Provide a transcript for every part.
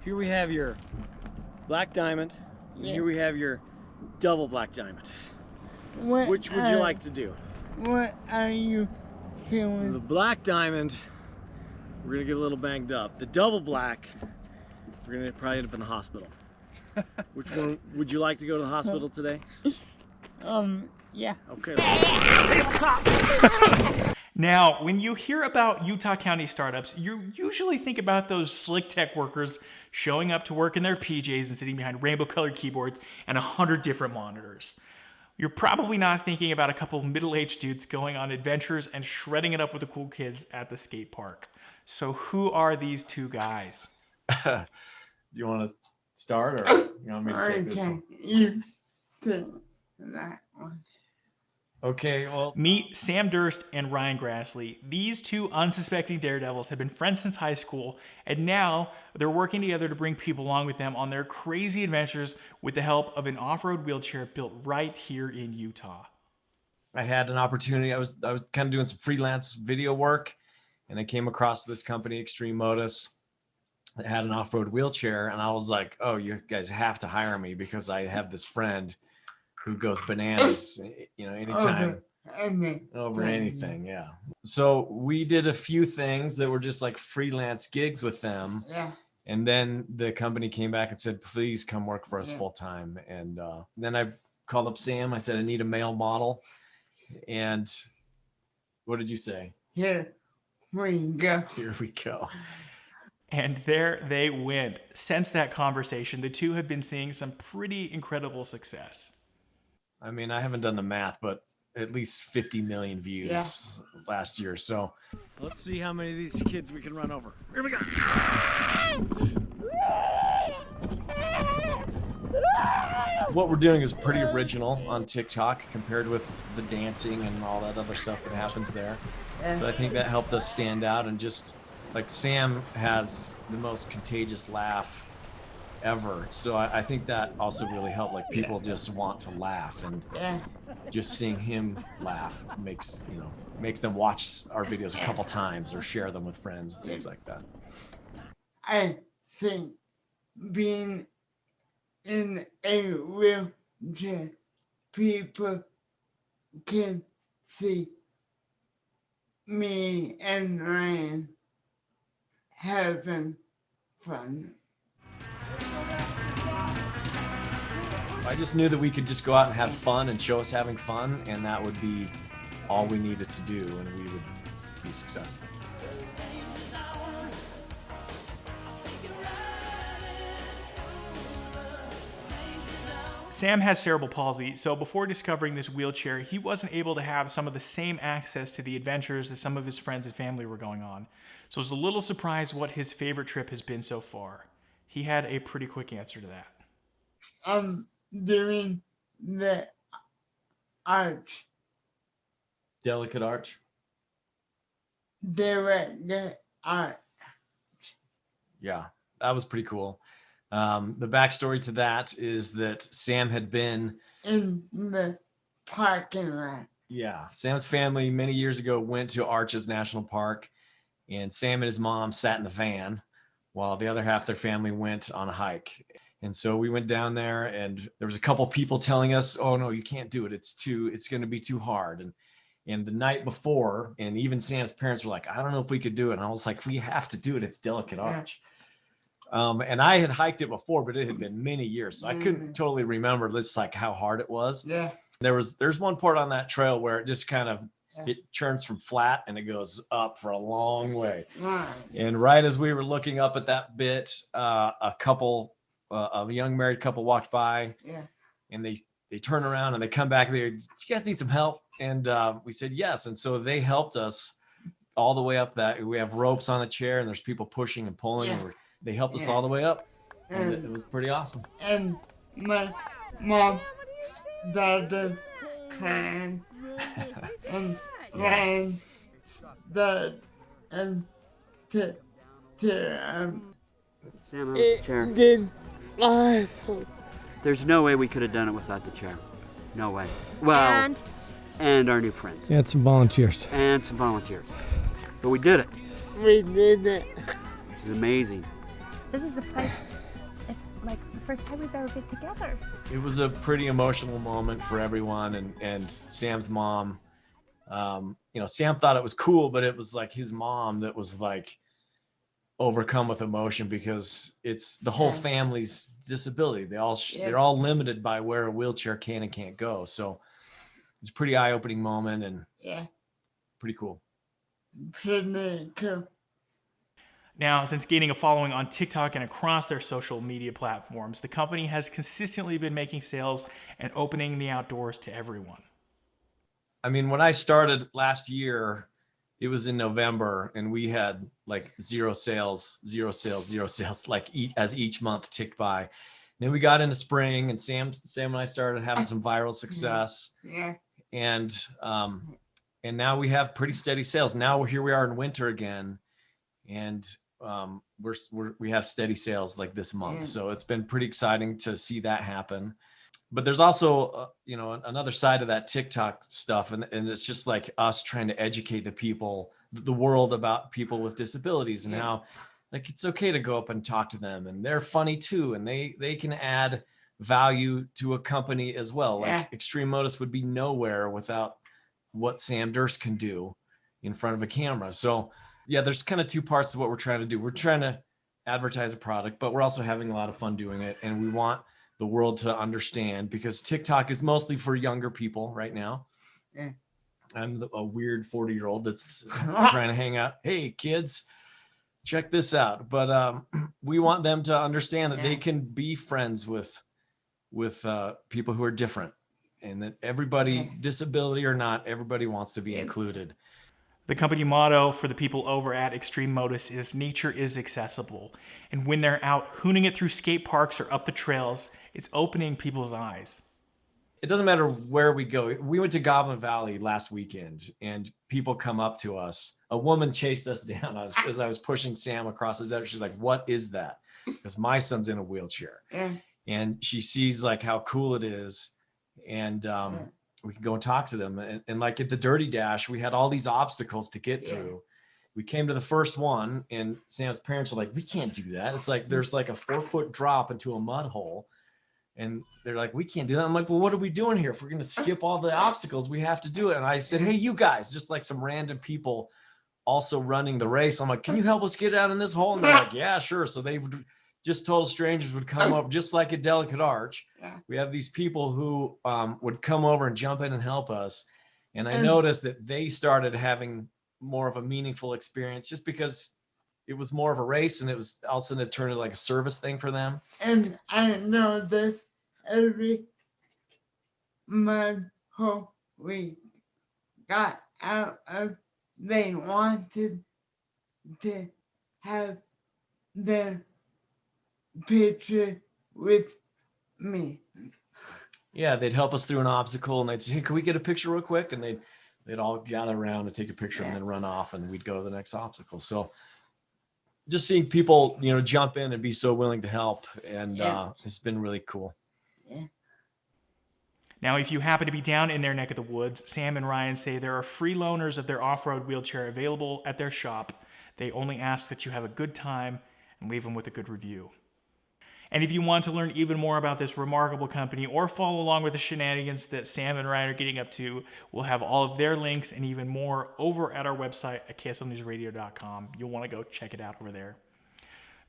Here we have your black diamond, and here we have your double black diamond. Which would you like to do? What are you feeling? The black diamond, we're gonna get a little banged up. The double black, we're gonna probably end up in the hospital. Which one would you like to go to the hospital today? Yeah. Okay. Now, when you hear about Utah County startups, you usually think about those slick tech workers showing up to work in their PJs and sitting behind rainbow-colored keyboards and 100 different monitors. You're probably not thinking about a couple of middle-aged dudes going on adventures and shredding it up with the cool kids at the skate park. So who are these two guys? You want to start, or you want me to take this one? You take that one. Okay, well... Meet Sam Durst and Ryan Grassley. These two unsuspecting daredevils have been friends since high school, and now they're working together to bring people along with them on their crazy adventures with the help of an off-road wheelchair built right here in Utah. I had an opportunity. I was kind of doing some freelance video work, and I came across this company, Extreme Motus, that had an off-road wheelchair, and I was like, oh, you guys have to hire me because I have this friend who goes bananas, you know, anytime over anything. Yeah. So we did a few things that were just like freelance gigs with them. Yeah. And then the company came back and said, please come work for us full time. And then I called up Sam. I said, I need a male model. And what did you say? Here we go. Here we go. And there they went. Since that conversation, the two have been seeing some pretty incredible success. I mean, I haven't done the math, but at least 50 million views last year. So let's see how many of these kids we can run over. Here we go. What we're doing is pretty original on TikTok compared with the dancing and all that other stuff that happens there. So I think that helped us stand out, and just like Sam has the most contagious laugh ever. So I think that also really helped. Like, people just want to laugh, and just seeing him laugh makes them watch our videos a couple times or share them with friends and things like that. I think being in a wheelchair, people can see me and Ryan having fun. I just knew that we could just go out and have fun and show us having fun, and that would be all we needed to do, and we would be successful. Sam has cerebral palsy, so before discovering this wheelchair, he wasn't able to have some of the same access to the adventures that some of his friends and family were going on. So it's a little surprised what his favorite trip has been so far. He had a pretty quick answer to that. Doing the arch. Delicate arch? Delicate arch. Yeah, that was pretty cool. The backstory to that is that Sam had been in the parking lot. Yeah, Sam's family many years ago went to Arches National Park, and Sam and his mom sat in the van while the other half of their family went on a hike. And so we went down there, and there was a couple people telling us, oh no, you can't do it. It's going to be too hard. And the night before, and even Sam's parents were like, I don't know if we could do it. And I was like, we have to do it. It's Delicate Arch. And I had hiked it before, but it had been many years, so I couldn't totally remember just like how hard it was. Yeah. There's one part on that trail where it just kind of, it turns from flat and it goes up for a long way. Right. And right as we were looking up at that bit, a young married couple walked by. Yeah. And they turn around and they come back. Do you guys need some help? And we said yes. And so they helped us all the way up that. We have ropes on a chair, and there's people pushing and pulling. Yeah. And they helped us all the way up. And it was pretty awesome. And my mom started crying. And Ryan started and to Sam, how's the chair? Did awesome. There's no way we could have done it without the chair. No way. Well, and our new friends. And some volunteers. And some volunteers. But we did it. We did it. It's amazing. This is the place It's like the first time we've ever been together. It was a pretty emotional moment for everyone, and Sam's mom. You know, Sam thought it was cool, but it was like his mom that was like overcome with emotion because it's the whole family's disability. They're all limited by where a wheelchair can and can't go. So it's a pretty eye-opening moment and pretty cool. Pretty cool. Now, since gaining a following on TikTok and across their social media platforms, the company has consistently been making sales and opening the outdoors to everyone. I mean, when I started last year, it was in November, and we had like zero sales, like as each month ticked by. Then we got into spring, and Sam and I started having some viral success. And now we have pretty steady sales. Now here we are in winter again, and we have steady sales like this month. So it's been pretty exciting to see that happen. But there's also, you know, another side of that TikTok stuff. And it's just like us trying to educate the world about people with disabilities and how like, it's okay to go up and talk to them, and they're funny too. And they can add value to a company as well. Like Extreme Motus would be nowhere without what Sam Durst can do in front of a camera. So yeah, there's kind of two parts to what we're trying to do. We're trying to advertise a product, but we're also having a lot of fun doing it. And we want the world to understand, because TikTok is mostly for younger people right now. I'm a weird 40-year-old that's trying to hang out. Hey kids, check this out. But we want them to understand that they can be friends with people who are different, and that everybody, disability or not, everybody wants to be included. The company motto for the people over at Extreme Motus is nature is accessible. And when they're out hooning it through skate parks or up the trails, it's opening people's eyes. It doesn't matter where we go. We went to Goblin Valley last weekend, and people come up to us. A woman chased us down as I was pushing Sam across the desert. She's like, "What is that?" Because my son's in a wheelchair. And she sees like how cool it is. And we can go and talk to them. And like at the Dirty Dash, we had all these obstacles to get through. We came to the first one, and Sam's parents are like, "We can't do that. It's like, there's like a 4-foot drop into a mud hole." And they're like, "We can't do that." I'm like, "Well, what are we doing here? If we're going to skip all the obstacles, we have to do it." And I said, "Hey, you guys," just like some random people also running the race. I'm like, "Can you help us get out in this hole?" And they're like, "Yeah, sure." So they would just, total strangers would come over, just like a Delicate Arch. We have these people who would come over and jump in and help us. And I noticed that they started having more of a meaningful experience, just because it was more of a race, and it was all of a sudden it turned into like a service thing for them. And I know that every mud hole we got out of, they wanted to have their picture with me. Yeah, they'd help us through an obstacle, and they'd say, "Hey, can we get a picture real quick?" And they'd all gather around and take a picture and then run off, and we'd go to the next obstacle. So just seeing people, you know, jump in and be so willing to help, and it's been really cool. Now, if you happen to be down in their neck of the woods, Sam and Ryan say there are free loaners of their off-road wheelchair available at their shop. They only ask that you have a good time and leave them with a good review. And if you want to learn even more about this remarkable company, or follow along with the shenanigans that Sam and Ryan are getting up to, we'll have all of their links and even more over at our website at kslnewsradio.com. You'll want to go check it out over there.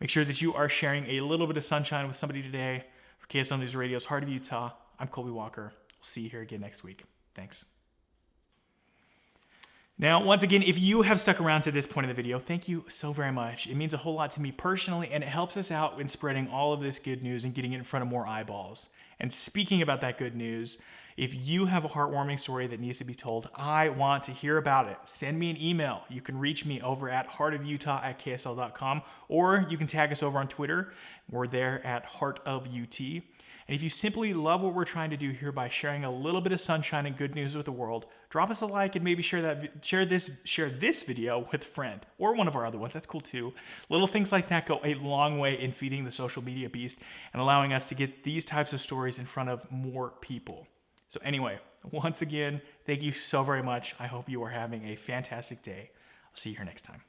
Make sure that you are sharing a little bit of sunshine with somebody today. For KSL News Radio's Heart of Utah, I'm Colby Walker. We'll see you here again next week. Thanks. Now, once again, if you have stuck around to this point of the video, thank you so very much. It means a whole lot to me personally, and it helps us out in spreading all of this good news and getting it in front of more eyeballs. And speaking about that good news, if you have a heartwarming story that needs to be told, I want to hear about it. Send me an email. You can reach me over at heartofutah@ksl.com, or you can tag us over on Twitter. We're there at heartofut. And if you simply love what we're trying to do here by sharing a little bit of sunshine and good news with the world, drop us a like and maybe share this video with a friend or one of our other ones. That's cool too. Little things like that go a long way in feeding the social media beast and allowing us to get these types of stories in front of more people. So anyway, once again, thank you so very much. I hope you are having a fantastic day. I'll see you here next time.